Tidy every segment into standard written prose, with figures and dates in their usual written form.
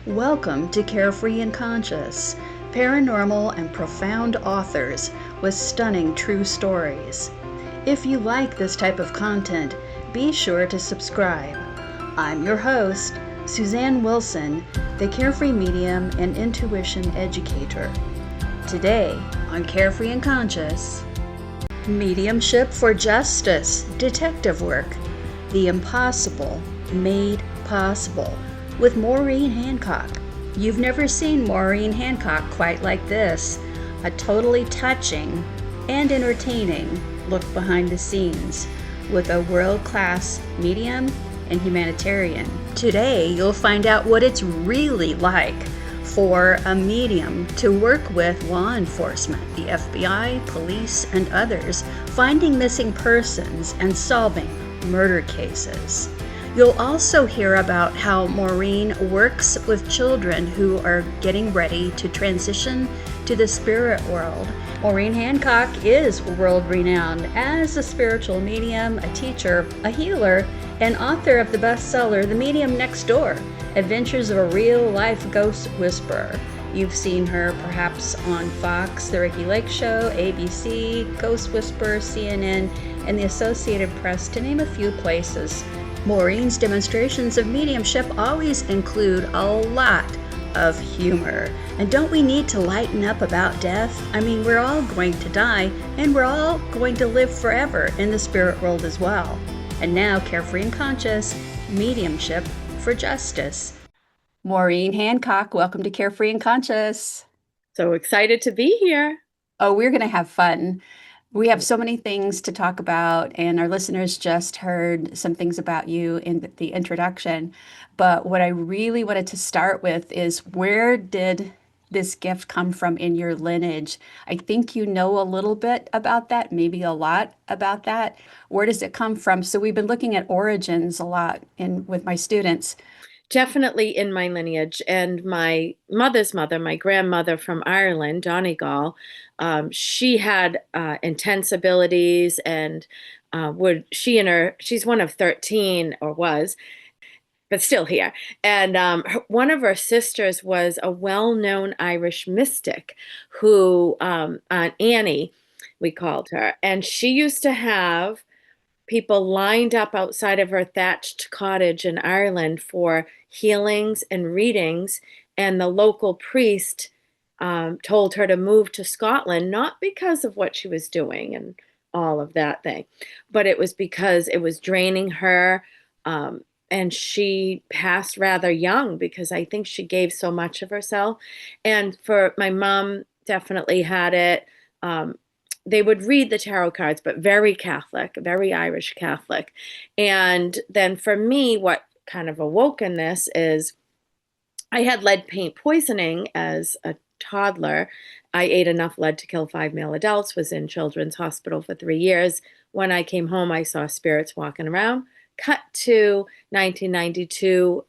Welcome to Carefree and Conscious, paranormal and profound authors with stunning true stories. If you like this type of content, be sure to subscribe. I'm your host, Suzanne Wilson, the Carefree Medium and Intuition Educator. Today on Carefree and Conscious, Mediumship for Justice, Detective Work, The Impossible Made Possible, with Maureen Hancock. You've never seen Maureen Hancock quite like this. A totally touching and entertaining look behind the scenes with a world-class medium and humanitarian. Today, you'll find out what it's really like for a medium to work with law enforcement, the FBI, police, and others, finding missing persons and solving murder cases. You'll also hear about how Maureen works with children who are getting ready to transition to the spirit world. Maureen Hancock is world-renowned as a spiritual medium, a teacher, a healer, and author of the bestseller, The Medium Next Door, Adventures of a Real-Life Ghost Whisperer. You've seen her perhaps on Fox, The Ricky Lake Show, ABC, Ghost Whisperer, CNN, and the Associated Press, to name a few places. Maureen's demonstrations of mediumship always include a lot of humor. And don't we need to lighten up about death? I mean, we're all going to die, and we're all going to live forever in the spirit world as well. And now, Carefree and Conscious, Mediumship for Justice. Maureen Hancock, welcome to Carefree and Conscious. So excited to be here. Oh, we're going to have fun. We have so many things to talk about, and our listeners just heard some things about you in the introduction. But what I really wanted to start with is, where did this gift come from in your lineage? I think you know a little bit about that, maybe a lot about that. Where does it come from? So we've been looking at origins a lot with my students. Definitely in my lineage. And my mother's mother, my grandmother from Ireland, Donegal, she had intense abilities, and she's one of 13, or was, but still here. And one of her sisters was a well-known Irish mystic who, Aunt Annie, we called her. And she used to have people lined up outside of her thatched cottage in Ireland for healings and readings. And the local priest told her to move to Scotland, not because of what she was doing and all of that thing, but it was because it was draining her. And she passed rather young because I think she gave so much of herself. And for my mom, definitely had it. They would read the tarot cards, but very Catholic, very Irish Catholic. And then for me, what kind of awoke in this is I had lead paint poisoning as a toddler. I ate enough lead to kill 5 male adults, was in children's hospital for 3 years. When I came home, I saw spirits walking around. Cut to 1992.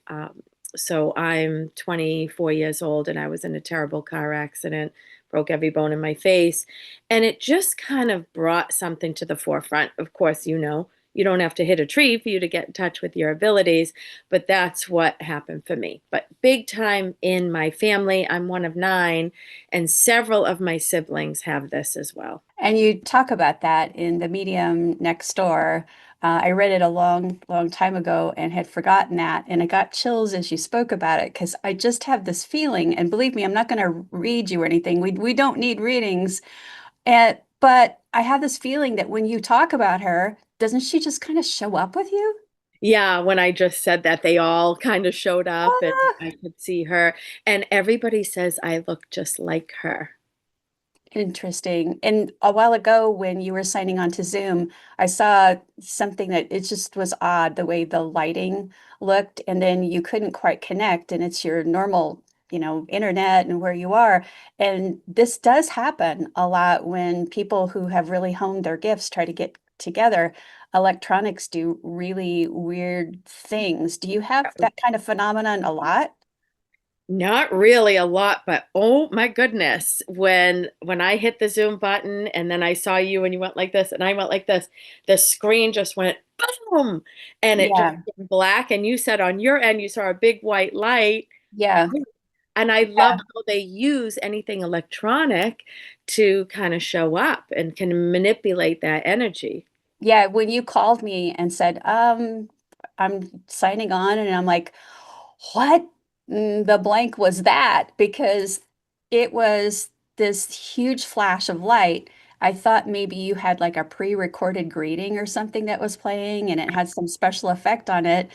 So I'm 24 years old, and I was in a terrible car accident, broke every bone in my face. And it just kind of brought something to the forefront. Of course, you don't have to hit a tree for you to get in touch with your abilities, but that's what happened for me. But big time in my family. I'm one of 9, and several of my siblings have this as well. And you talk about that in The Medium Next Door. I read it a long, long time ago and had forgotten that. And I got chills as you spoke about it, because I just have this feeling, and believe me, I'm not going to read you or anything. We don't need readings. But I have this feeling that when you talk about her, doesn't she just kind of show up with you? Yeah, when I just said that, they all kind of showed up, and Ah, I could see her. And everybody says I look just like her. interesting. And a while ago, when you were signing on to Zoom, I saw something that it just was odd, the way the lighting looked, and then you couldn't quite connect, and it's your normal, internet and where you are. And this does happen a lot when people who have really honed their gifts try to get together. Electronics do really weird things. Do you have that kind of phenomenon a lot? Not really a lot, but oh my goodness, when I hit the Zoom button and then I saw you and you went like this and I went like this, the screen just went boom, and it just Yeah. went black. And you said on your end you saw a big white light. Yeah. And I love how they use anything electronic to kind of show up and can manipulate that energy. Yeah, when you called me and said, I'm signing on, and I'm like, what the blank was that? Because it was this huge flash of light. I thought maybe you had like a pre-recorded greeting or something that was playing and it had some special effect on it.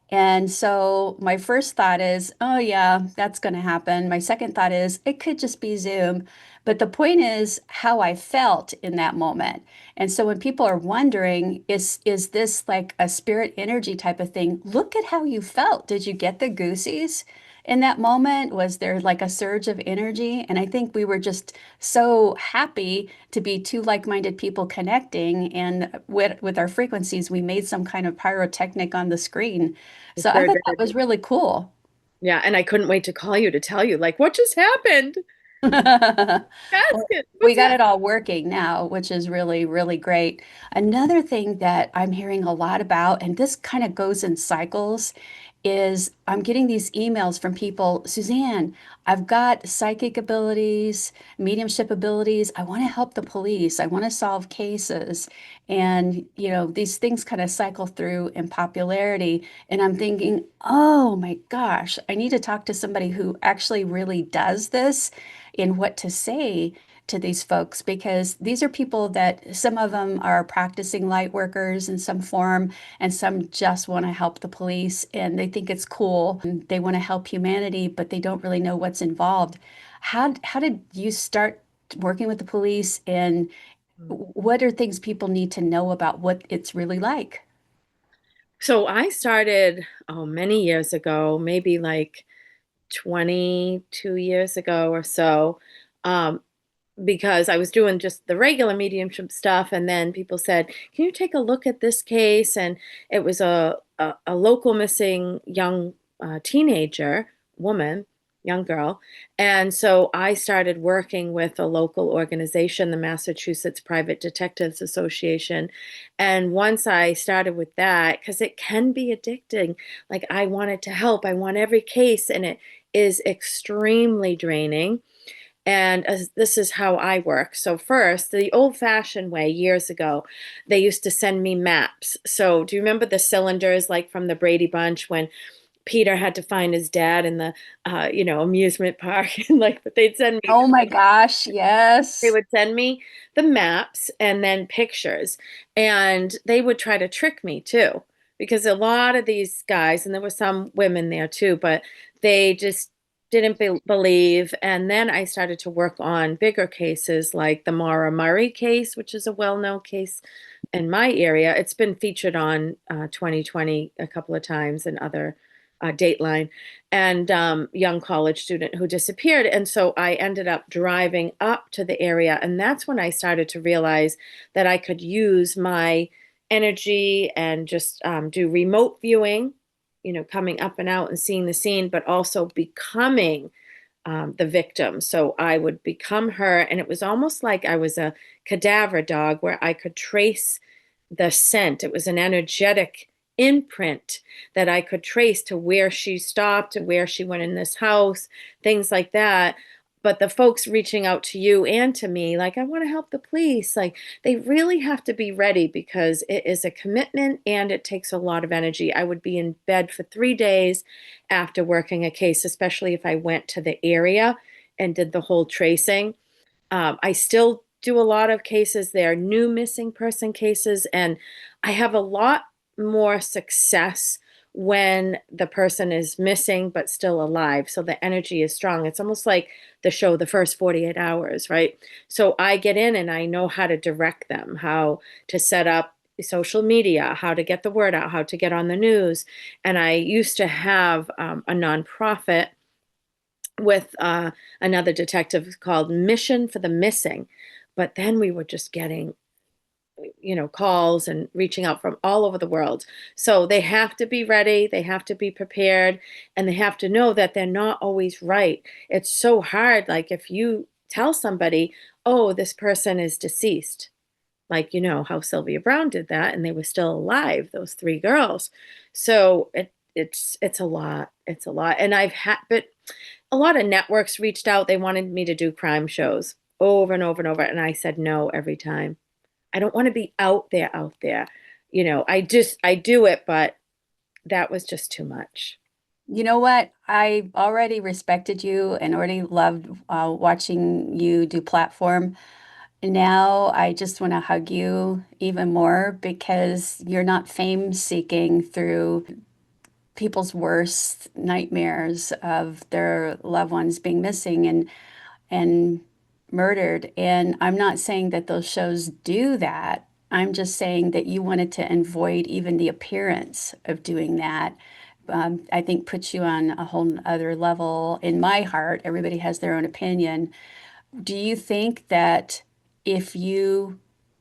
And so my first thought is, oh yeah, that's going to happen. My second thought is it could just be Zoom. But the point is how I felt in that moment. And so when people are wondering, is this like a spirit energy type of thing? Look at how you felt. Did you get the goosies in that moment? Was there like a surge of energy? And I think we were just so happy to be two like-minded people connecting, and with our frequencies, we made some kind of pyrotechnic on the screen. I So I sure thought that did. was really cool. Yeah, and I couldn't wait to call you to tell you, like, what just happened? Well, Basket, we what's got happening? it all working now, which is really, really great. Another thing that I'm hearing a lot about, and this kind of goes in cycles, is I'm getting these emails from people, Suzanne, I've got psychic abilities, mediumship abilities. I want to help the police. I want to solve cases. And, these things kind of cycle through in popularity. And I'm thinking, oh my gosh, I need to talk to somebody who actually really does this in what to say to these folks, because these are people that some of them are practicing light workers in some form, and some just want to help the police and they think it's cool. And they want to help humanity, but they don't really know what's involved. How did you start working with the police, and what are things people need to know about what it's really like? So I started, many years ago, maybe like 22 years ago or so, um, because I was doing just the regular mediumship stuff, and then people said, "Can you take a look at this case?" And it was a local missing young teenager woman, young girl, and so I started working with a local organization, the Massachusetts Private Detectives Association, and once I started with that, because it can be addicting, like I wanted to help, I want every case, and it is extremely draining. And as this is how I work. So first, the old-fashioned way years ago, they used to send me maps. So do you remember the cylinders like from the Brady Bunch when Peter had to find his dad in the amusement park and like but they'd send me Oh my gosh, they yes. would send me the maps and then pictures, and they would try to trick me too, because a lot of these guys, and there were some women there too, but they just didn't believe. And then I started to work on bigger cases like the Maura Murray case, which is a well-known case in my area. It's been featured on 2020 a couple of times and other Dateline, and young college student who disappeared. And so I ended up driving up to the area, and that's when I started to realize that I could use my energy and just do remote viewing, coming up and out and seeing the scene, but also becoming the victim. So I would become her, and it was almost like I was a cadaver dog where I could trace the scent. It was an energetic imprint that I could trace to where she stopped, to where she went in this house, things like that. But the folks reaching out to you and to me, like, I want to help the police, like, they really have to be ready because it is a commitment and it takes a lot of energy. I would be in bed for 3 days after working a case, especially if I went to the area and did the whole tracing. I still do a lot of cases there, new missing person cases, and I have a lot more success when the person is missing but still alive. So the energy is strong. It's almost like the show, The First 48 Hours, right? So I get in and I know how to direct them, how to set up social media, how to get the word out, how to get on the news. And I used to have a nonprofit with another detective called Mission for the Missing. But then we were just getting, calls and reaching out from all over the world. So they have to be ready, they have to be prepared, and they have to know that they're not always right. It's so hard. Like if you tell somebody, oh, this person is deceased, like how Sylvia Brown did that and they were still alive, those three girls. So it's a lot. It's a lot. And I've had, but a lot of networks reached out. They wanted me to do crime shows over and over and over. And I said no every time. I don't want to be out there, out there. I do it, but that was just too much. You know what? I already respected you and already loved watching you do platform. Now I just want to hug you even more because you're not fame seeking through people's worst nightmares of their loved ones being missing and murdered. And I'm not saying that those shows do that. I'm just saying that you wanted to avoid even the appearance of doing that. I think puts you on a whole other level in my heart. Everybody has their own opinion. Do you think that if you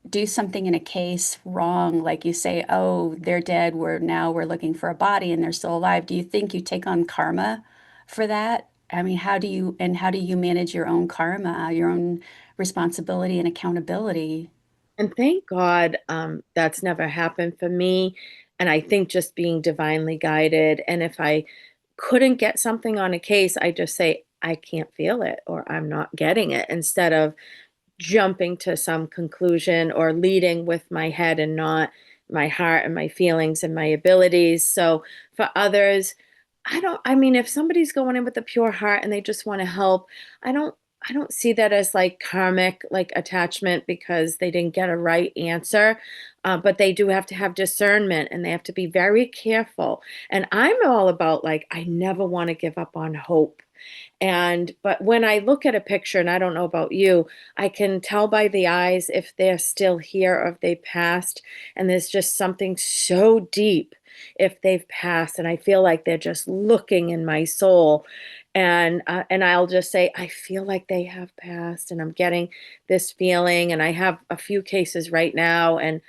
do something in a case wrong, like you say, oh, they're dead, we're looking for a body and they're still alive, do you think you take on karma for that? I mean, how do you manage your own karma, your own responsibility and accountability? And thank God that's never happened for me. And I think just being divinely guided. And if I couldn't get something on a case, I just say, I can't feel it or I'm not getting it instead of jumping to some conclusion or leading with my head and not my heart and my feelings and my abilities. So for others, I mean, if somebody's going in with a pure heart and they just want to help, I don't I don't see that as like karmic like attachment because they didn't get a right answer. But they do have to have discernment and they have to be very careful. And I'm all about like I never want to give up on hope. And but when I look at a picture, and I don't know about you, I can tell by the eyes if they're still here or if they passed. And there's just something so deep if they've passed. And I feel like they're just looking in my soul. And I'll just say, I feel like they have passed, and I'm getting this feeling. And I have a few cases right now, and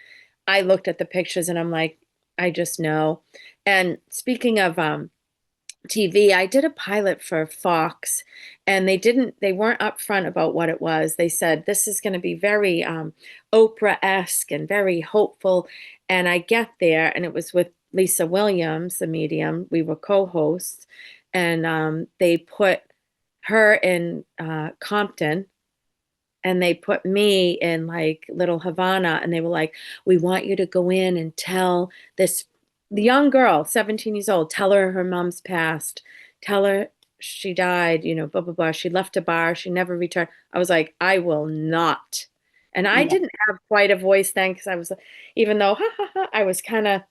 I looked at the pictures, and I'm like, I just know. And speaking of TV. I did a pilot for Fox, and they weren't upfront about what it was. They said this is going to be very Oprah-esque and very hopeful. And I get there, and it was with Lisa Williams, the medium. We were co-hosts, and they put her in Compton, and they put me in like Little Havana, and they were like, we want you to go in and tell this the young girl, 17 years old, tell her her mom's passed, tell her she died, blah blah blah, she left a bar, she never returned. I was like, I will not. And I Yeah. didn't have quite a voice then because I was, even though ha ha ha, I was kind of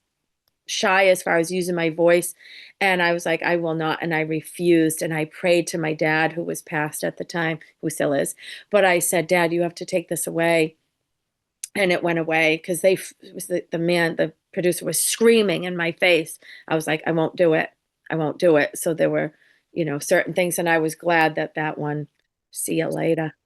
shy as far as using my voice. And I was like, I will not. And I refused. And I prayed to my dad, who was passed at the time, who still is. But I said, Dad, you have to take this away. And it went away because it was the producer was screaming in my face. I was like, I won't do it. I won't do it. So there were, certain things. And I was glad that that one, see you later.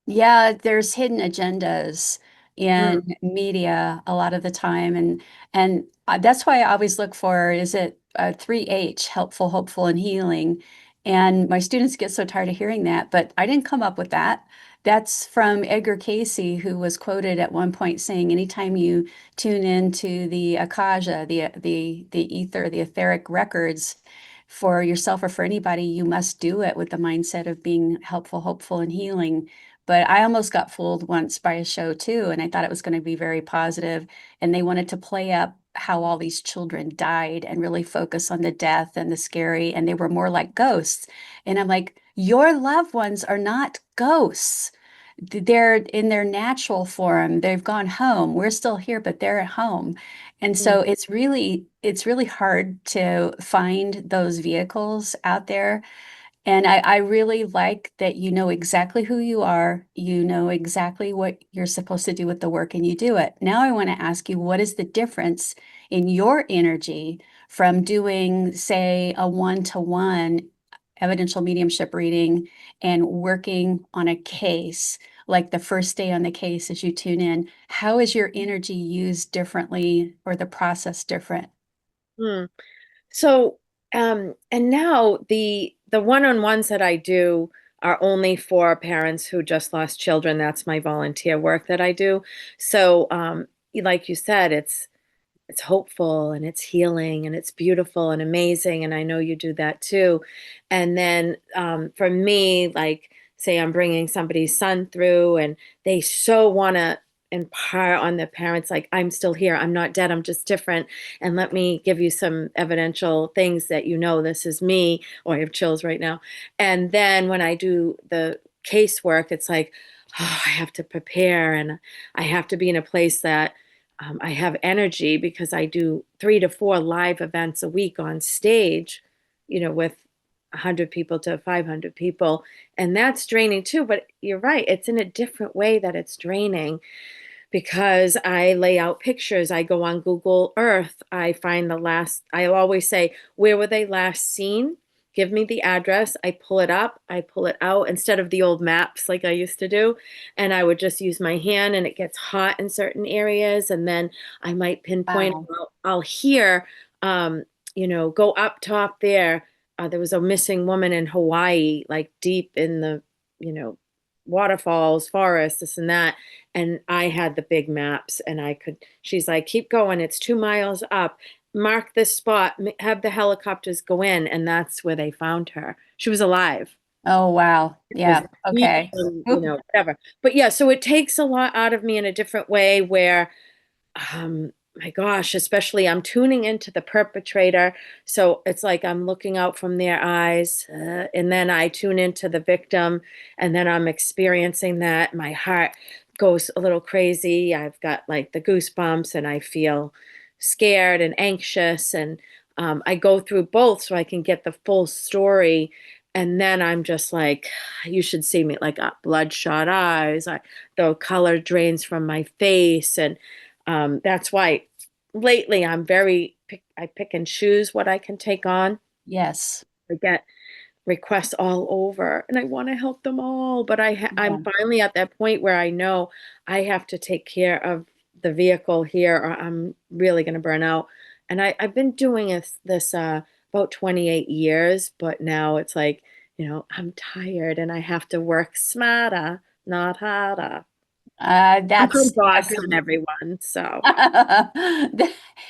Yeah, there's hidden agendas Mm, in media a lot of the time, and that's why I always look for is it 3H, helpful, hopeful, and healing. And my students get so tired of hearing that, but I didn't come up with that. That's from Edgar Casey, who was quoted at one point saying, "Anytime you tune into the Akasha, the ether, the etheric records." For yourself or for anybody, you must do it with the mindset of being helpful, hopeful, and healing. But I almost got fooled once by a show too, and I thought it was going to be very positive, and they wanted to play up how all these children died and really focus on the death and the scary, and they were more like ghosts. And I'm like, your loved ones are not ghosts. They're in their natural form. They've gone home. We're still here, but they're at home. And so mm, it's really hard to find those vehicles out there, and I really like that you know exactly who you are, you know exactly what you're supposed to do with the work, and you do it. Now I want to ask you, what is the difference in your energy from doing, say, a one-to-one evidential mediumship reading and working on a case, like the first day on the case as you tune in? How is your energy used differently or the process different? mm. So, and now the one-on-ones that I do are only for parents who just lost children. That's my volunteer work that I do. So, like you said, it's hopeful and it's healing and it's beautiful and amazing. And I know you do that too. And then for me, like, say I'm bringing somebody's son through and they so want to impart on their parents, like, I'm still here, I'm not dead, I'm just different. And let me give you some evidential things that this is me. Oh, I have chills right now. And then when I do the casework, it's like, oh, I have to prepare and I have to be in a place that I have energy because I do 3 to 4 live events a week on stage, with 100 people to 500 people. And that's draining too. But you're right, it's in a different way that it's draining because I lay out pictures. I go on Google Earth. I'll always say, where were they last seen? Give me the address. I pull it up, I pull it out instead of the old maps like I used to do. And I would just use my hand and it gets hot in certain areas. And then I might pinpoint, Wow. I'll hear, go up top there. There was a missing woman in Hawaii, like deep in the, you know, waterfalls, forests, this and that. And I had the big maps and she's like, keep going. It's 2 miles up. Mark this spot, have the helicopters go in. And that's where they found her. She was alive. Oh, wow. It was Yeah. deep Okay. and, whatever. But yeah, so it takes a lot out of me in a different way where my gosh, especially I'm tuning into the perpetrator. So it's like I'm looking out from their eyes, and then I tune into the victim, and then I'm experiencing that. My heart goes a little crazy. I've got like the goosebumps, and I feel scared and anxious. And I go through both so I can get the full story. And then I'm just like, you should see me, like bloodshot eyes. The color drains from my face. And that's why lately I pick and choose what I can take on. Yes. I get requests all over and I want to help them all, but Yeah. I'm finally at that point where I know I have to take care of the vehicle here or I'm really going to burn out. And I've been doing this about 28 years, but now it's like, I'm tired and I have to work smarter, not harder. I'm from That's a Boston, good everyone, so.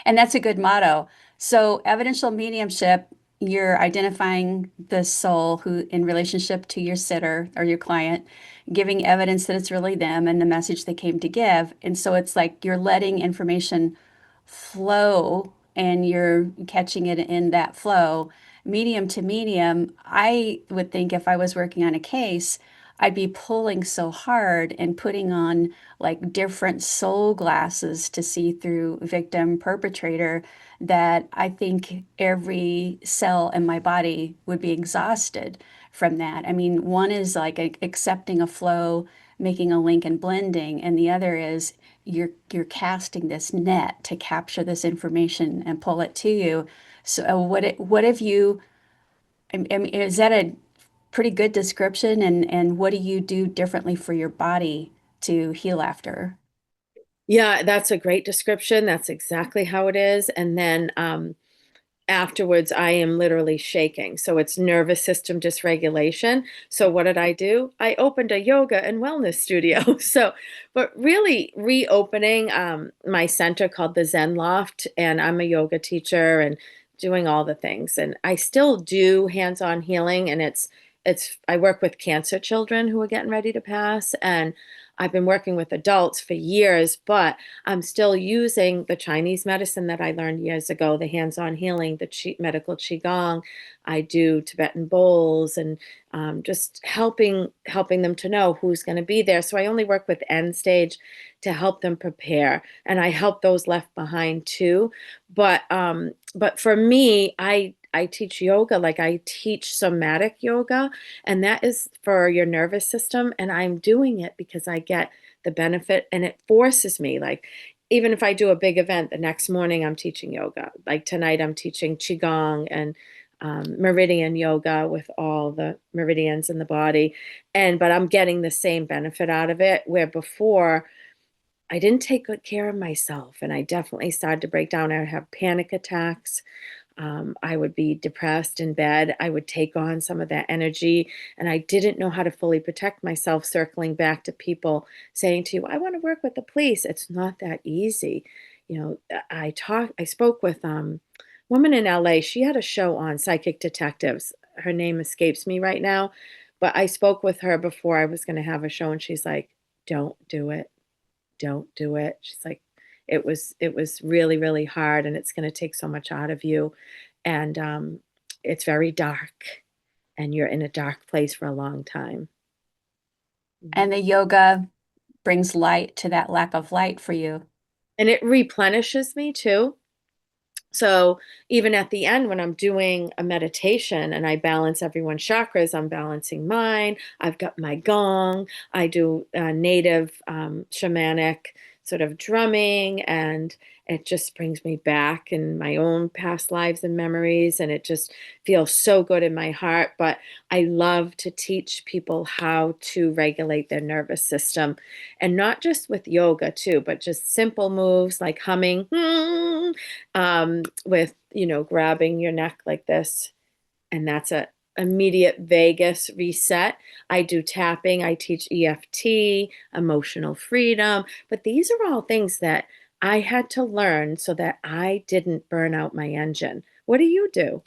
and that's a good motto. So, evidential mediumship, you're identifying the soul who in relationship to your sitter or your client, giving evidence that it's really them and the message they came to give. And so it's like you're letting information flow and you're catching it in that flow. Medium to medium, I would think if I was working on a case, I'd be pulling so hard and putting on like different soul glasses to see through victim perpetrator that I think every cell in my body would be exhausted from that. I mean, one is like accepting a flow, making a link and blending, and the other is you're casting this net to capture this information and pull it to you. So what have you I mean, is that a pretty good description and what do you do differently for your body to heal after? Yeah, that's a great description. That's exactly how it is. And then afterwards, I am literally shaking. So it's nervous system dysregulation. So what did I do? I opened a yoga and wellness studio. So, but really reopening my center called the Zen Loft, and I'm a yoga teacher and doing all the things. And I still do hands-on healing, and it's I work with cancer children who are getting ready to pass, and I've been working with adults for years, but I'm still using the Chinese medicine that I learned years ago, the hands-on healing, the medical qigong. I do Tibetan bowls and just helping them to know who's going to be there. So I only work with end stage to help them prepare, and I help those left behind too. But for me, I teach yoga, like I teach somatic yoga, and that is for your nervous system. And I'm doing it because I get the benefit and it forces me. Like, even if I do a big event, the next morning I'm teaching yoga. Like tonight, I'm teaching Qigong and meridian yoga with all the meridians in the body. But I'm getting the same benefit out of it, where before, I didn't take good care of myself and I definitely started to break down. I would have panic attacks. I would be depressed in bed. I would take on some of that energy, and I didn't know how to fully protect myself, circling back to people saying to you, I want to work with the police. It's not that easy. I spoke with woman in LA. She had a show on psychic detectives. Her name escapes me right now, but I spoke with her before I was going to have a show, and she's like, "Don't do it. Don't do it." She's like, it was really, really hard, and it's going to take so much out of you, and it's very dark, and you're in a dark place for a long time. And the yoga brings light to that lack of light for you. And it replenishes me too. So even at the end, when I'm doing a meditation and I balance everyone's chakras, I'm balancing mine. I've got my gong. I do native shamanic sort of drumming, and it just brings me back in my own past lives and memories. And it just feels so good in my heart. But I love to teach people how to regulate their nervous system, and not just with yoga too, but just simple moves like humming. With, grabbing your neck like this. And that's a immediate vagus reset. I do tapping. I teach EFT, emotional freedom. But these are all things that I had to learn so that I didn't burn out my engine. What do you do?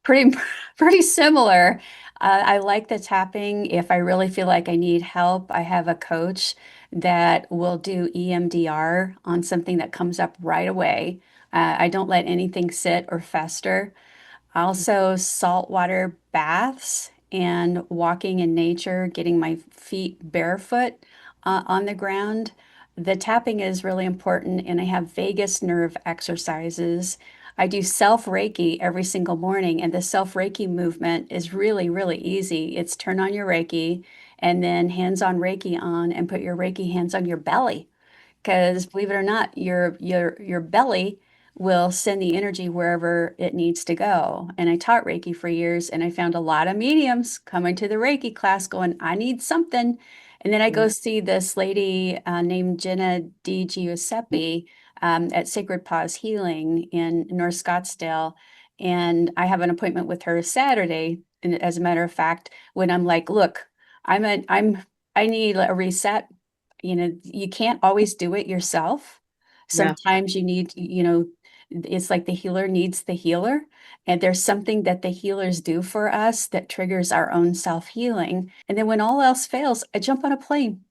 Pretty, pretty similar. I like the tapping. If I really feel like I need help, I have a coach that will do EMDR on something that comes up right away. I don't let anything sit or fester. Also, saltwater baths and walking in nature, getting my feet barefoot on the ground. The tapping is really important, and I have vagus nerve exercises. I do self Reiki every single morning, and the self Reiki movement is really, really easy. It's turn on your Reiki and then hands on Reiki on, and put your Reiki hands on your belly. Because believe it or not, your belly will send the energy wherever it needs to go. And I taught Reiki for years, and I found a lot of mediums coming to the Reiki class going, I need something. And then I go Yeah. see this lady named Jenna D. Giuseppe at Sacred Paws Healing in North Scottsdale. And I have an appointment with her Saturday. And as a matter of fact, when I'm like, look, I need a reset. You can't always do it yourself. Yeah. Sometimes you need, it's like the healer needs the healer. And there's something that the healers do for us that triggers our own self-healing. And then when all else fails, I jump on a plane.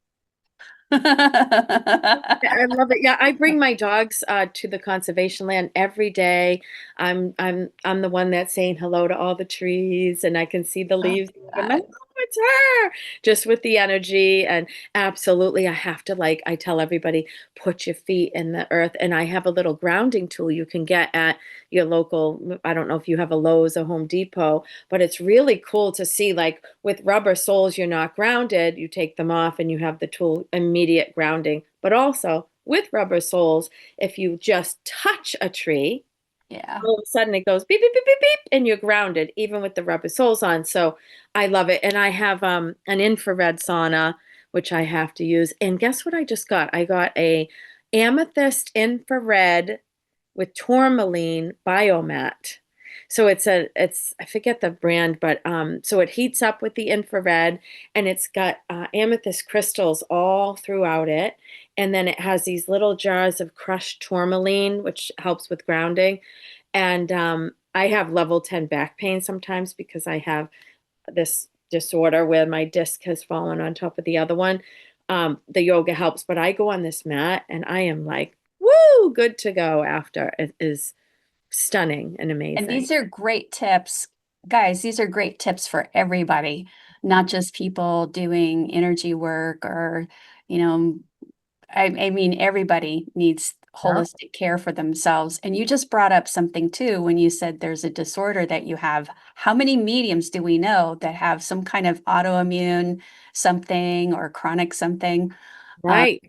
I love it. Yeah, I bring my dogs to the conservation land every day. I'm the one that's saying hello to all the trees, and I can see the Oh, leaves. And I'm, God. oh, it's her, just with the energy. And absolutely, I have to, like, I tell everybody, put your feet in the earth. And I have a little grounding tool you can get at your local. I don't know if you have a Lowe's or Home Depot, but it's really cool to see, like, with rubber soles, you're not grounded. You take them off and you have the tool immediate grounding. But also with rubber soles, if you just touch a tree, Yeah. all of a sudden it goes beep, beep, beep, beep, beep, and you're grounded, even with the rubber soles on. So I love it. And I have an infrared sauna, which I have to use. And guess what I just got? I got a amethyst infrared with tourmaline biomat. So it's I forget the brand, but so it heats up with the infrared, and it's got amethyst crystals all throughout it. And then it has these little jars of crushed tourmaline, which helps with grounding. And I have level 10 back pain sometimes because I have this disorder where my disc has fallen on top of the other one. The yoga helps, but I go on this mat and I am like, woo, good to go after. It is stunning and And amazing. these are great tips. Guys, these are great tips for everybody, not just people doing energy work or, you know, I mean, everybody needs Yeah. holistic care for themselves. And you just brought up something too when you said there's a disorder that you have. How many mediums do we know that have some kind of autoimmune something or chronic something? Uh, Right.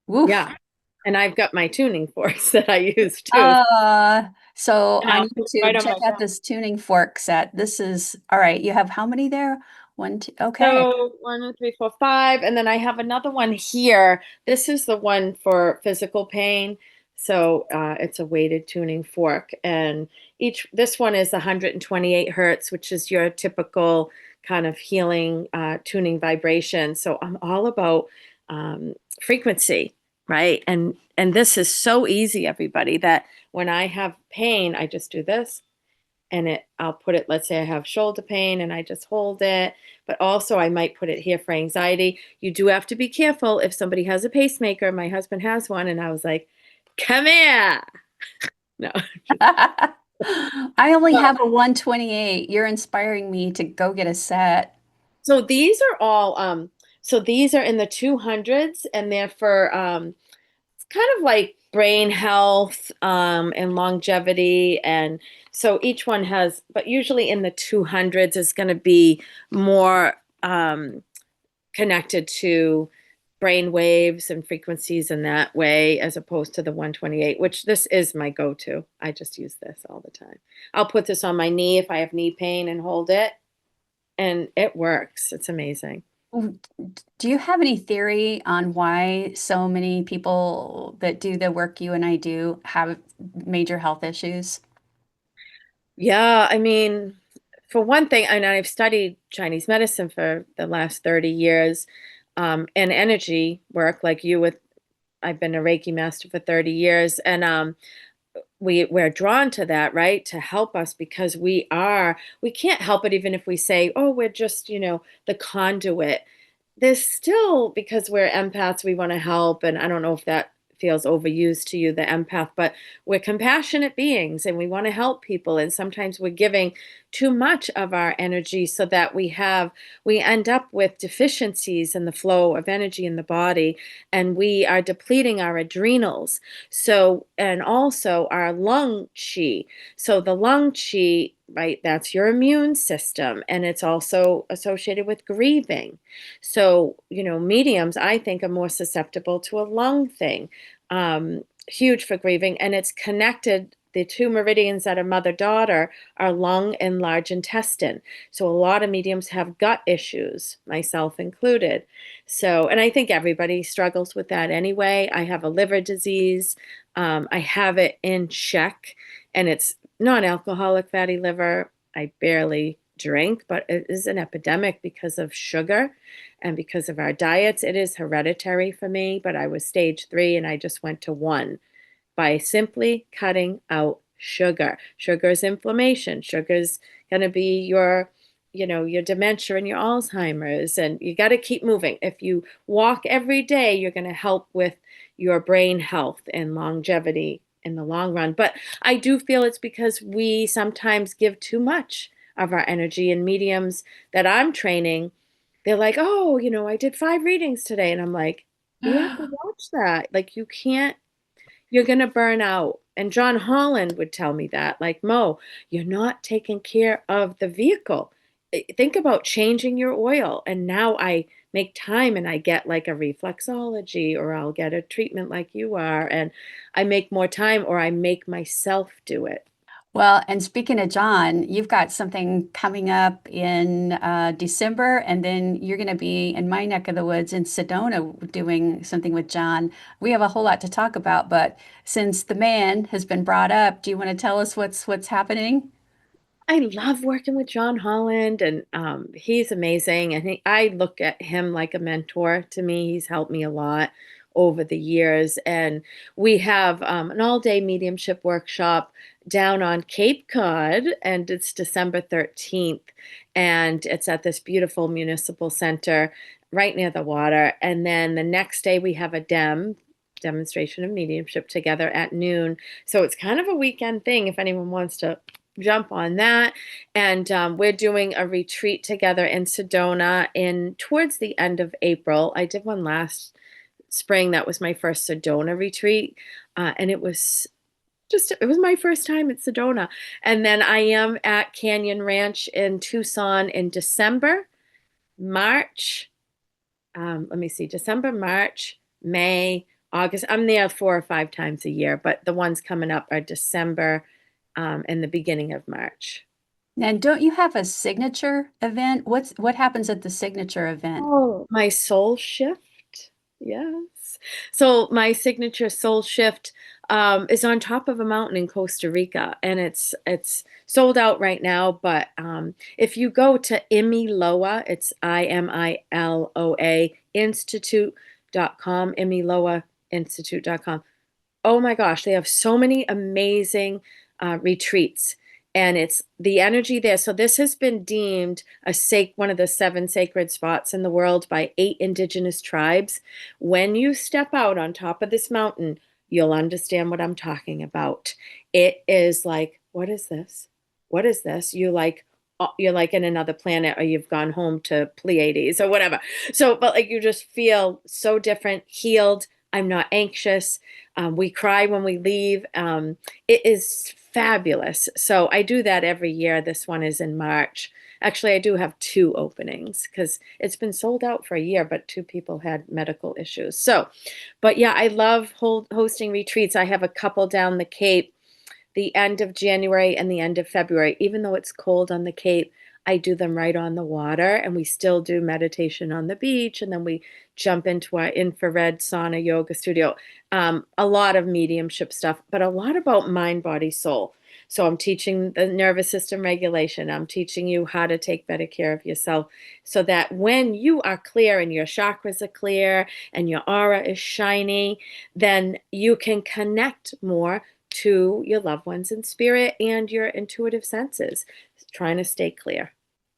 woof. Yeah. And I've got my tuning forks that I use too. So And on I'll put it right YouTube, on check my out this tuning fork set. This is all right. You have how many there? One, two. Okay. So 1, 2, 3, 4, 5, and then I have another one here. This is the one for physical pain. So it's a weighted tuning fork, and this one is 128 hertz, which is your typical kind of healing tuning vibration. So I'm all about frequency. right? And this is so easy, everybody, that when I have pain, I just do this and I'll put it, let's say I have shoulder pain and I just hold it, but also I might put it here for anxiety. You do have to be careful if somebody has a pacemaker. My husband has one, and I was like, come here. No. I only have a 128. You're inspiring me to go get a set. So these are all so these are in the 200s, and they're for it's kind of like brain health and longevity. And so each one has, but usually in the 200s is going to be more connected to brain waves and frequencies in that way, as opposed to the 128, which this is my go-to. I just use this all the time. I'll put this on my knee if I have knee pain and hold it, and it works. It's amazing. Do you have any theory on why so many people that do the work you and I do have major health issues? Yeah, I mean, for one thing, and I've studied Chinese medicine for the last 30 years, and energy work like you with, I've been a Reiki master for 30 years, and we're drawn to that, right? To help us, because we can't help it even if we say, oh, we're just, the conduit. There's still, because we're empaths, we want to help. And I don't know if that feels overused to you, the empath, but we're compassionate beings and we want to help people. And sometimes we're giving too much of our energy so that we end up with deficiencies in the flow of energy in the body, and we are depleting our adrenals. So, and also our lung chi. So the lung chi, right, that's your immune system, and it's also associated with grieving. So, mediums, I think, are more susceptible to a lung thing, huge for grieving. And it's connected. The two meridians that are mother-daughter are lung and large intestine. So a lot of mediums have gut issues, myself included. So, and I think everybody struggles with that anyway. I have a liver disease. I have it in check, and it's non-alcoholic fatty liver. I barely drink, but it is an epidemic because of sugar and because of our diets. It is hereditary for me, but I was stage 3 and I just went to 1 by simply cutting out sugar. Sugar is inflammation. Sugar is going to be your dementia and your Alzheimer's, and you got to keep moving. If you walk every day, you're going to help with your brain health and longevity in the long run. But I do feel it's because we sometimes give too much of our energy. And mediums that I'm training, they're like, oh, I did 5 readings today. And I'm like, you have to watch that. Like, you can't, you're going to burn out. And John Holland would tell me that, like, Mo, you're not taking care of the vehicle. Think about changing your oil. And now I make time and I get like a reflexology, or I'll get a treatment like you are. And I make more time, or I make myself do it. Well, and speaking of John, you've got something coming up in December, and then you're going to be in my neck of the woods in Sedona doing something with John. We have a whole lot to talk about, but since the man has been brought up, do you want to tell us what's happening? I love working with John Holland, and he's amazing. And I look at him like a mentor to me. He's helped me a lot over the years. And we have an all-day mediumship workshop down on Cape Cod, and it's December 13th. And it's at this beautiful municipal center right near the water. And then the next day we have a demonstration of mediumship together at noon. So it's kind of a weekend thing if anyone wants to jump on that. And we're doing a retreat together in Sedona in towards the end of April. I did one last spring. That was my first Sedona retreat. And it was my first time at Sedona. And then I am at Canyon Ranch in Tucson in December, March. Let me see, December, March, May, August. I'm there 4 or 5 times a year, but the ones coming up are December and the beginning of March. And don't you have a signature event? What happens at the signature event? Oh, my soul shift. Yes. So my signature soul shift is on top of a mountain in Costa Rica, and it's sold out right now. But if you go to Imiloa, it's IMILOA Institute.com, Imiloa Institute.com. Oh my gosh, they have so many amazing retreats, and it's the energy there. So this has been deemed one of the 7 sacred spots in the world by 8 indigenous tribes. When you step out on top of this mountain, you'll understand what I'm talking about. It is like, what is this? What is this? You're like in another planet, or you've gone home to Pleiades or whatever. So, but like you just feel so different, healed. I'm not anxious. We cry when we leave. It is fabulous. So I do that every year. This one is in March. Actually, I do have 2 openings because it's been sold out for a year, but 2 people had medical issues. So, but yeah, I love hosting retreats. I have a couple down the Cape the end of January and the end of February. Even though it's cold on the Cape, I do them right on the water, and we still do meditation on the beach, and then we jump into our infrared sauna yoga studio. A lot of mediumship stuff, but a lot about mind, body, soul. So I'm teaching the nervous system regulation. I'm teaching you how to take better care of yourself so that when you are clear and your chakras are clear and your aura is shiny, then you can connect more to your loved ones in spirit and your intuitive senses, trying to stay clear.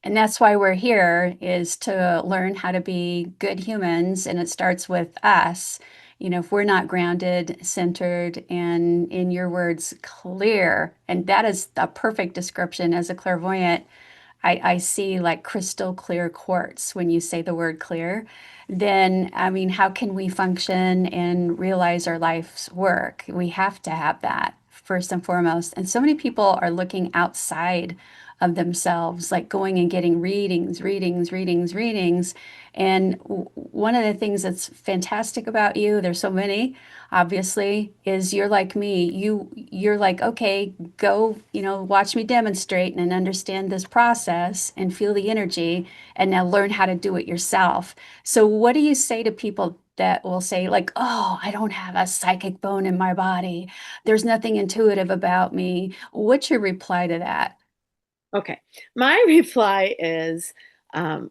And that's why we're here, is to learn how to be good humans. And it starts with us. You know, if we're not grounded, centered, and in your words, clear, and that is a perfect description as a clairvoyant. I see like crystal clear quartz when you say the word clear. Then, I mean, how can we function and realize our life's work? We have to have that first and foremost. And so many people are looking outside of themselves, like going and getting readings, readings, readings, readings. And one of the things that's fantastic about you, there's so many, obviously, is you're like me. You're like, okay, go, watch me demonstrate and understand this process and feel the energy, and now learn how to do it yourself. So what do you say to people that will say, like, oh, I don't have a psychic bone in my body, there's nothing intuitive about me? What's your reply to that? Okay. My reply is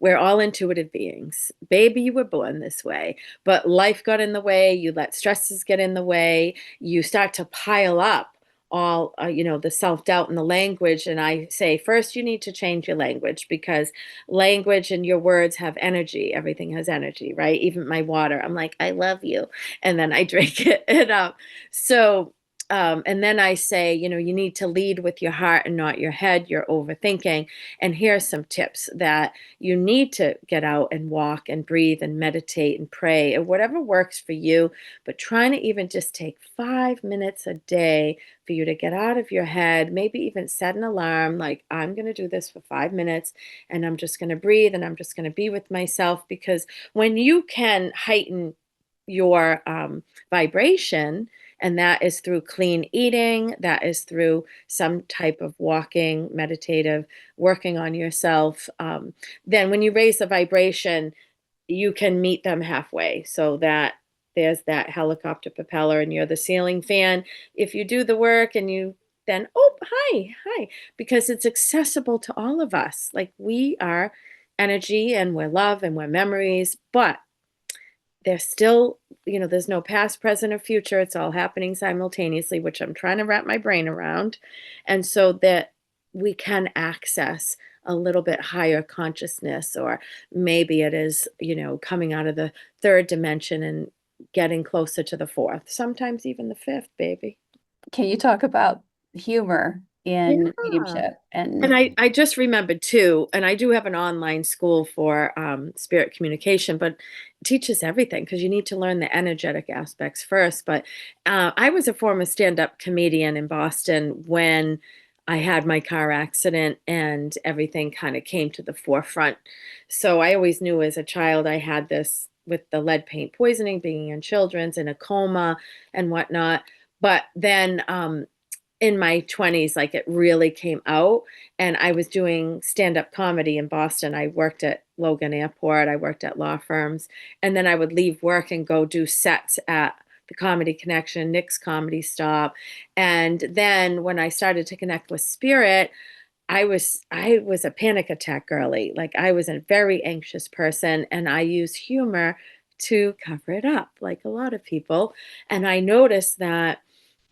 we're all intuitive beings. Baby, you were born this way, but life got in the way. You let stresses get in the way. You start to pile up all, the self-doubt and the language. And I say, first, you need to change your language, because language and your words have energy. Everything has energy, right? Even my water. I'm like, I love you. And then I drink it. And then I say, you need to lead with your heart and not your head. You're overthinking. And here's some tips that you need to get out and walk and breathe and meditate and pray, or whatever works for you. But trying to even just take 5 minutes a day for you to get out of your head, maybe even set an alarm, like, I'm going to do this for 5 minutes, and I'm just going to breathe, and I'm just going to be with myself. Because when you can heighten your vibration, and that is through clean eating, that is through some type of walking, meditative, working on yourself. Then when you raise the vibration, you can meet them halfway, so that there's that helicopter propeller and you're the ceiling fan. If you do the work and you then, oh, hi, because it's accessible to all of us. Like, we are energy and we're love and we're memories, but there's still, there's no past, present, or future. It's all happening simultaneously, which I'm trying to wrap my brain around. And so that we can access a little bit higher consciousness, or maybe it is, coming out of the 3rd dimension and getting closer to the 4th, sometimes even the 5th, baby. Can you talk about humor in Yeah. mediumship? And And I just remembered too, and I do have an online school for spirit communication, but it teaches everything, because you need to learn the energetic aspects first. But I was a former stand-up comedian in Boston when I had my car accident and everything kind of came to the forefront. So I always knew as a child I had this with the lead paint poisoning, being in children's, in a coma and whatnot. But then in my 20s, like, it really came out, and I was doing stand-up comedy in Boston. I worked at Logan Airport, I worked at law firms, and then I would leave work and go do sets at the Comedy Connection, Nick's Comedy Stop. And then when I started to connect with spirit, I was a panic attack girly. Like, I was a very anxious person, and I use humor to cover it up, like a lot of people. And I noticed that,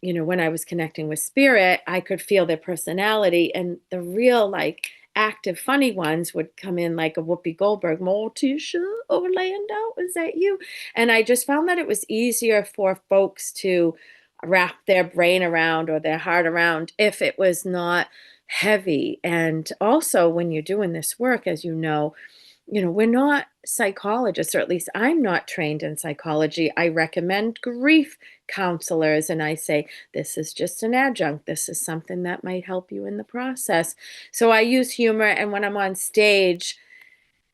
when I was connecting with spirit, I could feel their personality, and the real, like, active, funny ones would come in like a Whoopi Goldberg, Morticia Orlando, is that you? And I just found that it was easier for folks to wrap their brain around or their heart around if it was not heavy. And also, when you're doing this work, as we're not psychologists, or at least I'm not trained in psychology. I recommend grief counselors, and I say, this is just an adjunct. This is something that might help you in the process. So I use humor, and when I'm on stage,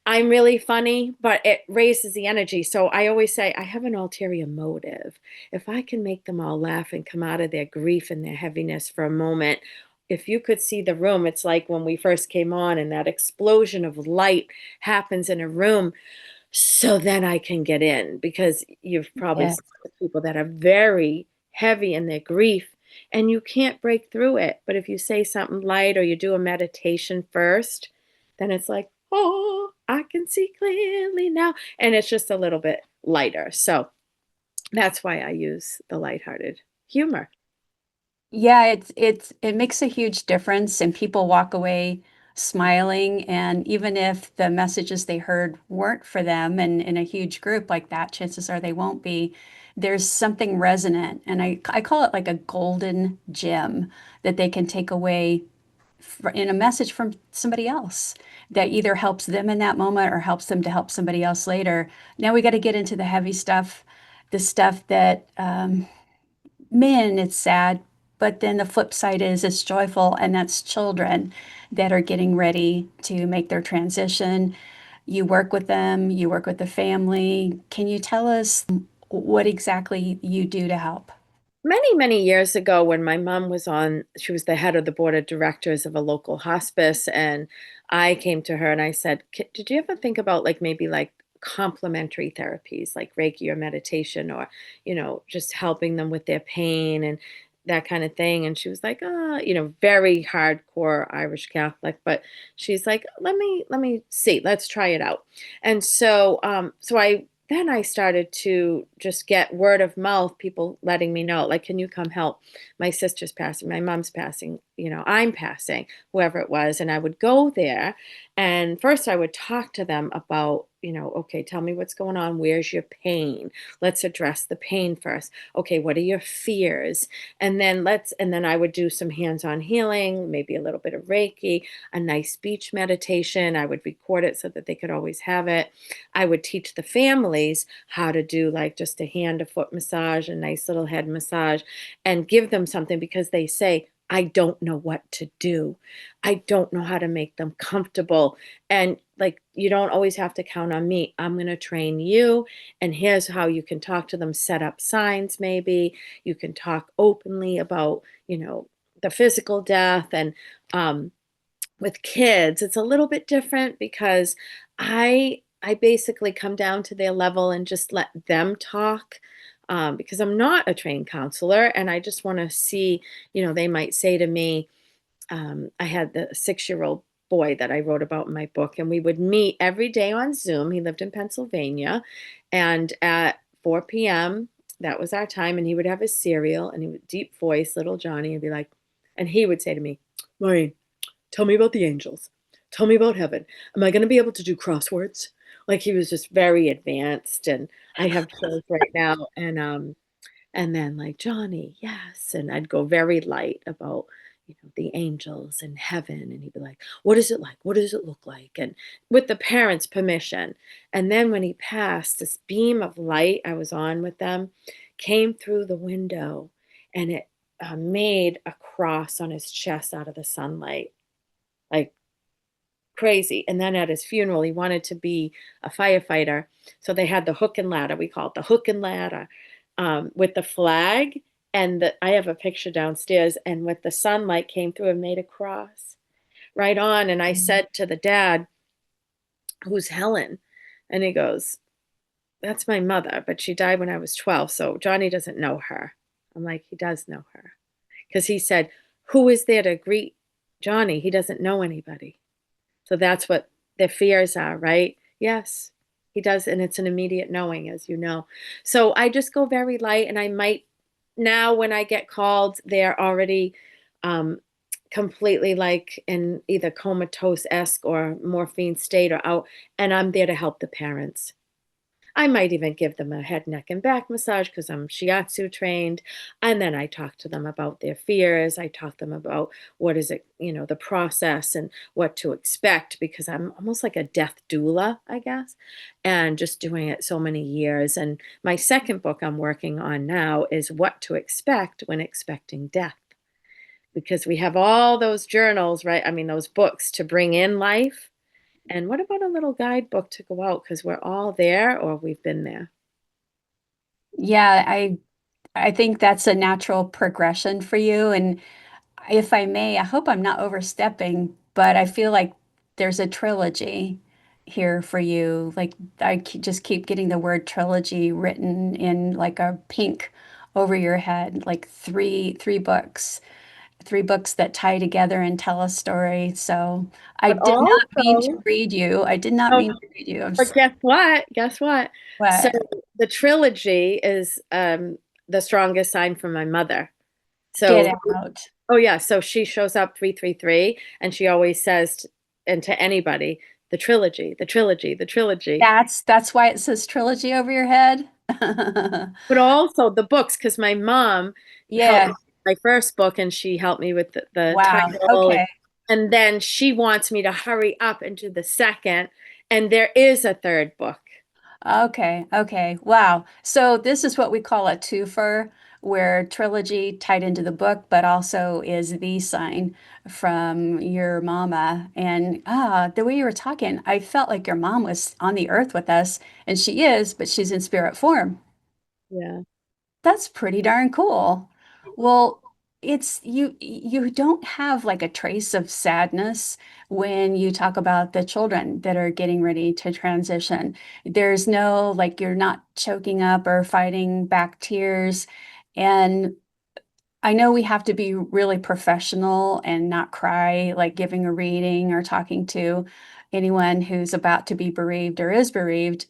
I'm really funny, but it raises the energy. So I always say, I have an ulterior motive. If I can make them all laugh and come out of their grief and their heaviness for a moment, if you could see the room, it's like when we first came on and that explosion of light happens in a room. So then I can get in, because you've probably Yes. seen with people that are very heavy in their grief and you can't break through it. But if you say something light or you do a meditation first, then it's like, oh, I can see clearly now. And it's just a little bit lighter. So that's why I use the lighthearted humor. Yeah, it makes a huge difference, and people walk away smiling. And even if the messages they heard weren't for them, and in a huge group like that, chances are they won't be. There's something resonant, and I call it like a golden gem that they can take away in a message from somebody else that either helps them in that moment or helps them to help somebody else later. Now we got to get into the heavy stuff, the stuff that man, it's sad. But then the flip side is it's joyful, and that's children that are getting ready to make their transition. You work with them, you work with the family. Can you tell us what exactly you do to help? Many, many years ago, when my mom was she was the head of the board of directors of a local hospice. And I came to her and I said, Did you ever think about, like, maybe like complementary therapies like Reiki or meditation, or, just helping them with their pain and that kind of thing? And she was like, very hardcore Irish Catholic, but she's like, let me see, let's try it out. And so I started to just get word of mouth, people letting me know, like, can you come help? My sister's passing, my mom's passing, I'm passing, whoever it was. And I would go there. And first I would talk to them about, okay, tell me what's going on. Where's your pain? Let's address the pain first. Okay, what are your fears? And then I would do some hands-on healing, maybe a little bit of Reiki, a nice speech meditation. I would record it so that they could always have it. I would teach the families how to do, like, just a hand, a foot massage, a nice little head massage, and give them something, because they say, I don't know what to do. I don't know how to make them comfortable. And, like, you don't always have to count on me. I'm going to train you. And here's how you can talk to them, set up signs, maybe. You can talk openly about, the physical death. And with kids, it's a little bit different, because I basically come down to their level and just let them talk, because I'm not a trained counselor, and I just want to see, they might say to me, I had the 6-year-old boy that I wrote about in my book, and we would meet every day on Zoom. He lived in Pennsylvania, and at 4 p.m., that was our time, and he would have his cereal, and he would deep voice, little Johnny, and be like, and he would say to me, Maureen, tell me about the angels. Tell me about heaven. Am I going to be able to do crosswords? Like, he was just very advanced, and I have chills right now. And then, like, Johnny, yes. And I'd go very light about, the angels and heaven. And he'd be like, what is it like? What does it look like? And with the parents' permission. And then when he passed, this beam of light I was on with them came through the window, and it made a cross on his chest out of the sunlight. Like, crazy. And then at his funeral, he wanted to be a firefighter. So they had the hook and ladder. We call it the hook and ladder, with the flag. And I have a picture downstairs. And with the sunlight came through and made a cross right on. And I said to the dad, who's Helen? And he goes, that's my mother, but she died when I was 12. So Johnny doesn't know her. I'm like, he does know her. Because he said, who is there to greet Johnny? He doesn't know anybody. So that's what their fears are, right? Yes, He does, and it's an immediate knowing, as you know. So I just go very light, and I might now when I get called, they're already um, completely like in either comatose-esque or morphine state or out, and I'm there to help the parents. I might even give them a head, neck, and back massage because I'm shiatsu trained. And then I talk to them about their fears. I talk to them about what is it, the process and what to expect because I'm almost like a death doula, I guess, and just doing it so many years. And my second book I'm working on now is What to Expect When Expecting Death. Because we have all those journals, right? I mean, those books to bring in life. And what about a little guidebook to go out? Because we're all there or we've been there. Yeah, I think that's a natural progression for you. And if I may, I hope I'm not overstepping, but I feel like there's a trilogy here for you. Like just keep getting the word trilogy written in like a pink over your head, like three books that tie together and tell a story. So I But did not mean to also, read you. I did not oh, mean to read you. but guess what? Guess what? So What? the trilogy is the strongest sign from my mother. Get So, out. oh yeah, so she shows up 333 and she always says and to anybody, the trilogy, the trilogy, the trilogy. That's why it says trilogy over your head. But also the books, because my mom helped me Yeah. with my first book and she helped me with the Wow. title. Okay. And then she wants me to hurry up into the second. And there is a third book. Okay. Okay. Wow. So this is what we call a twofer, where trilogy tied into the book, but also is the sign from your mama. And the way you were talking, I felt like your mom was on the earth with us, and she is, but she's in spirit form. Yeah. That's pretty darn cool. Well, it's you don't have like a trace of sadness when you talk about the children that are getting ready to transition. There's no like you're not choking up or fighting back tears. And I know we have to be really professional and not cry like giving a reading or talking to anyone who's about to be bereaved or is bereaved.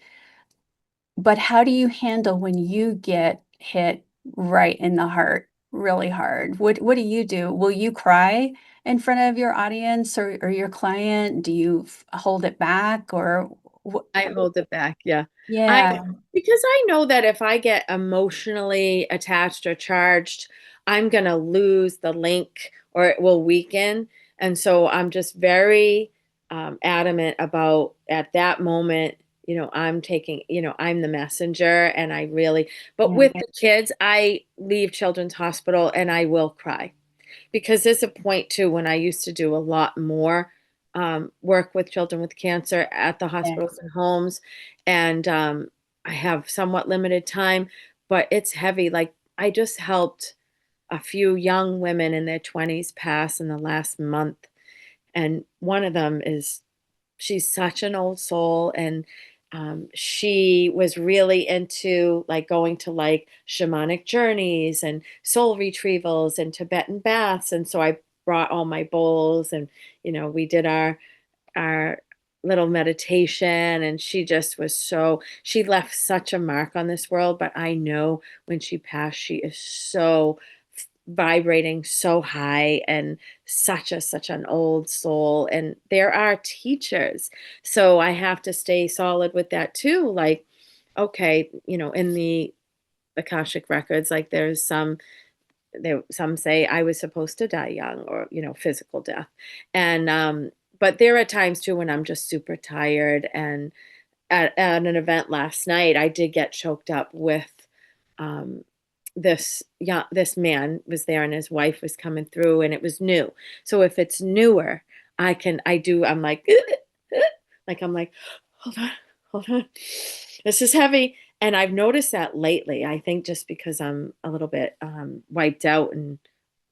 But how do you handle when you get hit right in the heart really hard? What do you do? Will you cry in front of your audience or your client? Do you hold it back or what? I hold it back. Yeah. I Yeah, because I know that if I get emotionally attached or charged, I'm gonna lose the link or it will weaken. And so I'm just very adamant about at that moment, I'm taking, I'm the messenger and I really, but yeah, with the kids, I leave Children's Hospital and I will cry because there's a point too when I used to do a lot more work with children with cancer at the yeah, hospitals and homes, and I have somewhat limited time, but it's heavy. Like I just helped a few young women in their 20s pass in the last month, and one of them is she's such an old soul and she was really into like going to like shamanic journeys and soul retrievals and Tibetan baths. And so I brought all my bowls and we did our little meditation and she just was so she left such a mark on this world. But I know when she passed, she is so vibrating so high and such an old soul, and there are teachers, so I have to stay solid with that too. Like okay, in the akashic records, like some say I was supposed to die young or physical death, and but there are times too when I'm just super tired. And at an event last night, I did get choked up with um, this man was there and his wife was coming through and it was new. So if it's newer, I'm like like I'm like hold on, hold on. This is heavy. And I've noticed that lately. I think just because I'm a little bit wiped out and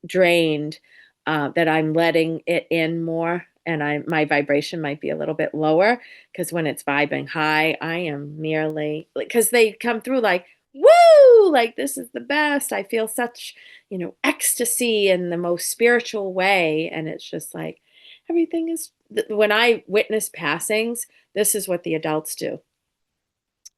drained, that I'm letting it in more and my vibration might be a little bit lower because when it's vibing high, I am merely because they come through like, woo, like this is the best. I feel such, ecstasy in the most spiritual way. And it's just like everything is when I witness passings, this is what the adults do.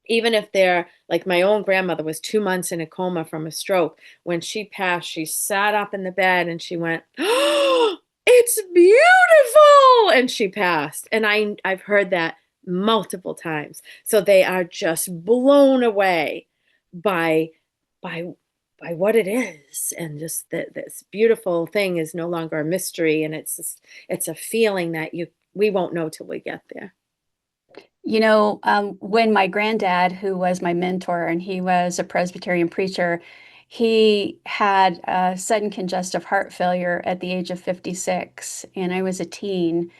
even if they're like, my own grandmother was 2 months in a coma from a stroke. When she passed, she sat up in the bed and she went, "Oh, it's beautiful," and she passed. And I've heard that multiple times. So they are just blown away by by by what it is, and just that this beautiful thing is no longer a mystery, and it's a feeling that you we won't know till we get there. When my granddad, who was my mentor, and he was a Presbyterian preacher, he had a sudden congestive heart failure at the age of 56, and I was a teen.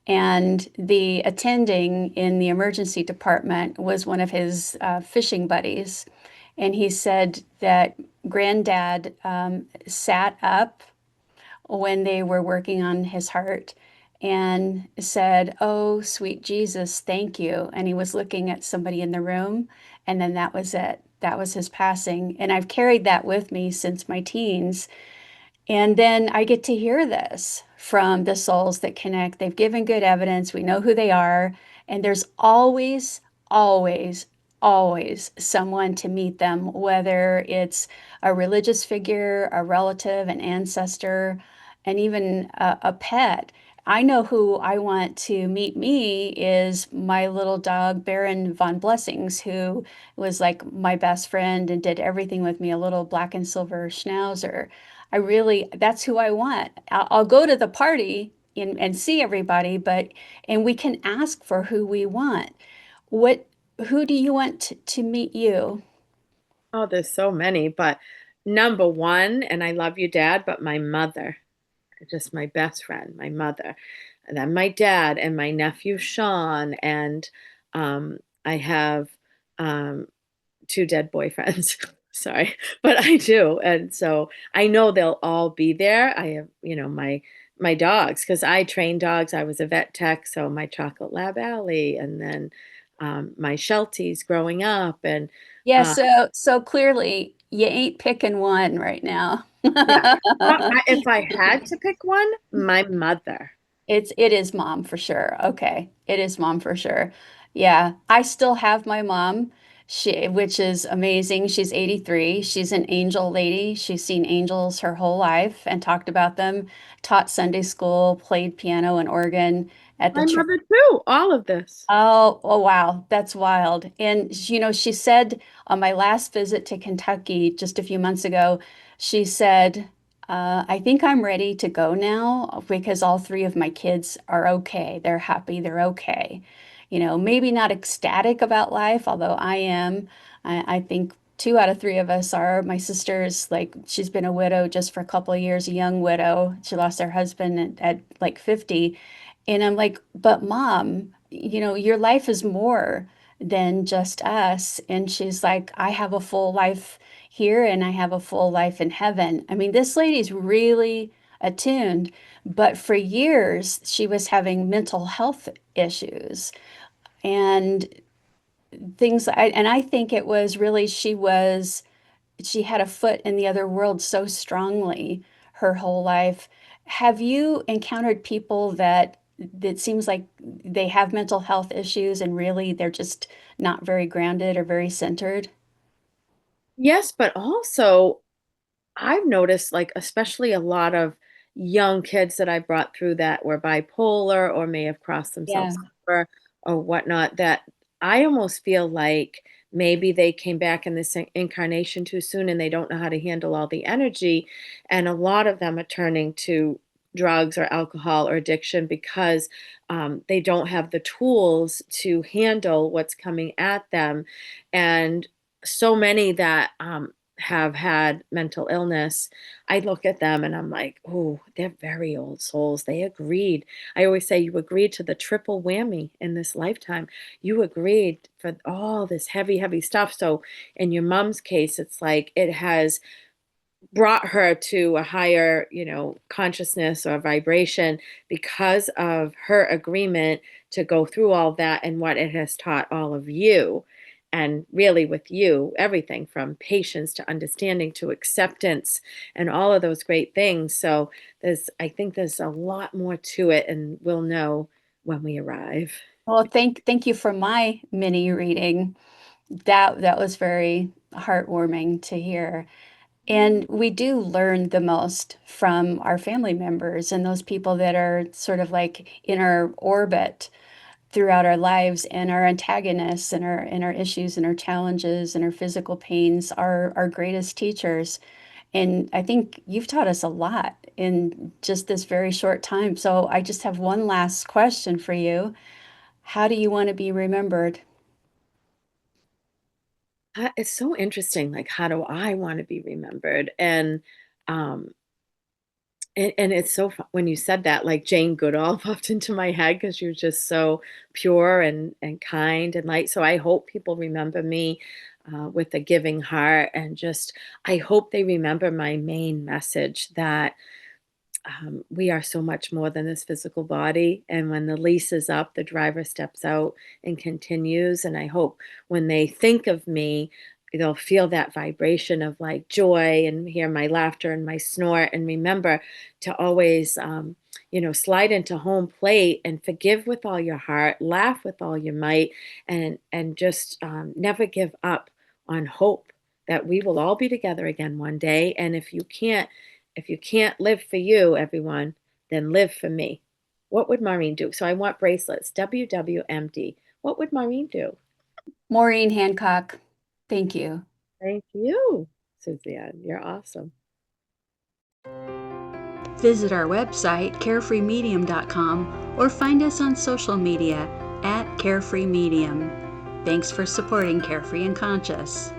And the attending in the emergency department was one of his fishing buddies. And he said that granddad sat up when they were working on his heart and said, "Oh, sweet Jesus, thank you." And he was looking at somebody in the room, and then that was it. That was his passing. And I've carried that with me since my teens. And then I get to hear this from the souls that connect. They've given good evidence. We know who they are. And there's always, always, always someone to meet them, whether it's a religious figure, a relative, an ancestor, and even a pet. I know who I want to meet me is my little dog, Baron von Blessings, who was like my best friend and did everything with me, a little black and silver schnauzer. That's who I want. I'll go to the party and see everybody, and we can ask for who we want. What, who do you want to meet you? Oh, there's so many, but number one, and I love you, Dad, but my mother, just my best friend, my mother, and then my dad and my nephew Sean, and I have um, two dead boyfriends. Sorry, but I do, and so I know they'll all be there. I have, my dogs, because I train dogs. I was a vet tech, so my chocolate lab Allie, and then my Shelties growing up, and Yeah, uh, so clearly you ain't picking one right now. yeah. If I had to pick one, my mother. It is mom for sure. Okay. It is mom for sure. Yeah. I still have my mom, which is amazing. She's 83. She's an angel lady. She's seen angels her whole life and talked about them, taught Sunday school, played piano and organ at the My church. mother too. All of this. Oh, wow. That's wild. And, she said on my last visit to Kentucky just a few months ago, she said, I think I'm ready to go now because all three of my kids are okay. They're happy. They're okay. Maybe not ecstatic about life, although I am. I think two out of three of us are. My sister's like, she's been a widow just for a couple of years, a young widow. She lost her husband at like 50. And I'm like, but mom, your life is more than just us. And she's like, I have a full life here and I have a full life in heaven. I mean, this lady's really attuned, but for years she was having mental health issues and and I think it was really she had a foot in the other world so strongly her whole life. Have you encountered people that seems like they have mental health issues and really they're just not very grounded or very centered? Yes, but also I've noticed, like, especially a lot of young kids that I brought through that were bipolar or may have crossed Yeah. themselves over or whatnot, that I almost feel like maybe they came back in this incarnation too soon and they don't know how to handle all the energy. And a lot of them are turning to drugs or alcohol or addiction because they don't have the tools to handle what's coming at them. And so many that have had mental illness, I look at them and I'm like, oh, they're very old souls. They agreed. I always say, you agreed to the triple whammy in this lifetime. You agreed for all this heavy, heavy stuff. So in your mom's case, it's like it has brought her to a higher, consciousness or vibration because of her agreement to go through all that and what it has taught all of you. And really, with you, everything from patience to understanding to acceptance and all of those great things. So I think there's a lot more to it, and we'll know when we arrive. Well, thank you for my mini reading. That was very heartwarming to hear. And we do learn the most from our family members and those people that are sort of like in our orbit throughout our lives, and our antagonists and our issues and our challenges and our physical pains are our greatest teachers. And I think you've taught us a lot in just this very short time. So I just have one last question for you. How do you want to be remembered? It's so interesting. Like, how do I want to be remembered? Um, and it's so when you said that, like Jane Goodall popped into my head because she was just so pure and kind and light. So I hope people remember me with a giving heart, and just I hope they remember my main message that we are so much more than this physical body. And when the lease is up, the driver steps out and continues. And I hope when they think of me, they'll feel that vibration of like joy and hear my laughter and my snort. And remember to always, slide into home plate and forgive with all your heart, laugh with all your might, and just never give up on hope that we will all be together again one day. And if you can't live for you, everyone, then live for me. What would Maureen do? So I want bracelets, WWMD. What would Maureen do? Maureen Hancock, thank you. Thank you, Suzanne. You're awesome. Visit our website, carefreemedium.com, or find us on social media at Carefree Medium. Thanks for supporting Carefree and Conscious.